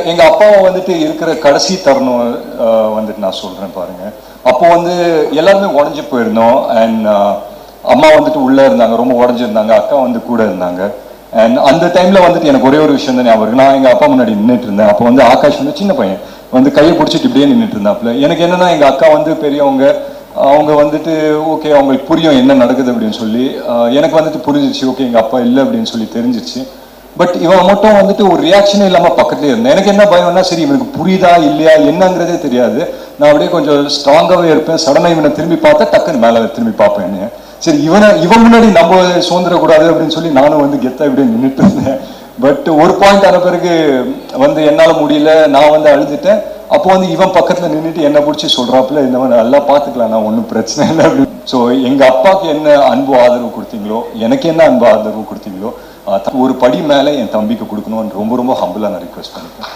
எங்க அப்பாவை வந்துட்டு இருக்கிற கடைசி தருணம் வந்துட்டு நான் சொல்றேன் பாருங்க. அப்போ வந்து எல்லாருமே உடஞ்சி போயிருந்தோம். அண்ட் அம்மா வந்துட்டு உள்ள இருந்தாங்க, ரொம்ப உடஞ்சிருந்தாங்க. அக்கா வந்து கூட இருந்தாங்க. அண்ட் அந்த டைம்ல வந்துட்டு எனக்கு ஒரே ஒரு விஷயம் தான் ஞாபகம் இருக்கு. நான் எங்க அப்பா முன்னாடி நின்றுட்டு இருந்தேன். அப்போ வந்து ஆகாஷ் வந்து சின்ன பையன் வந்து கையை பிடிச்சிட்டு இப்படியே நின்றுட்டு இருந்தாப்புல. எனக்கு என்னன்னா எங்க அக்கா வந்து பெரியவங்க, அவங்க வந்துட்டு ஓகே அவங்களுக்கு புரியும் என்ன நடக்குது அப்படின்னு சொல்லி. எனக்கு வந்துட்டு புரிஞ்சிச்சு, ஓகே எங்க அப்பா இல்லை அப்படின்னு சொல்லி தெரிஞ்சிச்சு. பட் இவன் மட்டும் வந்துட்டு ஒரு ரியாக்ஷனே இல்லாம பக்கத்துலேயே இருந்தேன். எனக்கு என்ன பயம்னா, சரி இவனுக்கு புரியுதா இல்லையா என்னங்கிறதே தெரியாது. நான் அப்படியே கொஞ்சம் ஸ்ட்ராங்காகவே இருப்பேன். சடனாக இவனை திரும்பி பார்த்தா டக்குன்னு மேலே திரும்பி பார்ப்பேன் என்னைய. சரி இவன் முன்னாடி நம்ம சுதந்திரக்கூடாது அப்படின்னு சொல்லி நானும் வந்து கெத்தா இப்படியே நின்றுட்டு இருந்தேன். பட் ஒரு பாயிண்ட் ஆன பிறகு வந்து என்னால் முடியல, நான் வந்து அழுதுட்டேன். அப்போ வந்து இவன் பக்கத்தில் நின்றுட்டு என்னை பிடிச்சி சொல்கிறாப்புல, இந்த மாதிரி நல்லா பார்த்துக்கலாம், நான் ஒன்றும் பிரச்சனை இல்லை அப்படின்னு. ஸோ எங்கள் அப்பாவுக்கு என்ன அன்பு ஆதரவு கொடுத்தீங்களோ, எனக்கு என்ன அன்பு ஆதரவு கொடுத்தீங்களோ, ஒரு படி மேலே என் தம்பிக்கு கொடுக்கணும்னு ரொம்ப ரொம்ப ஹம்பிளாக நான் ரிக்வெஸ்ட் பண்ணிக்கிறேன்.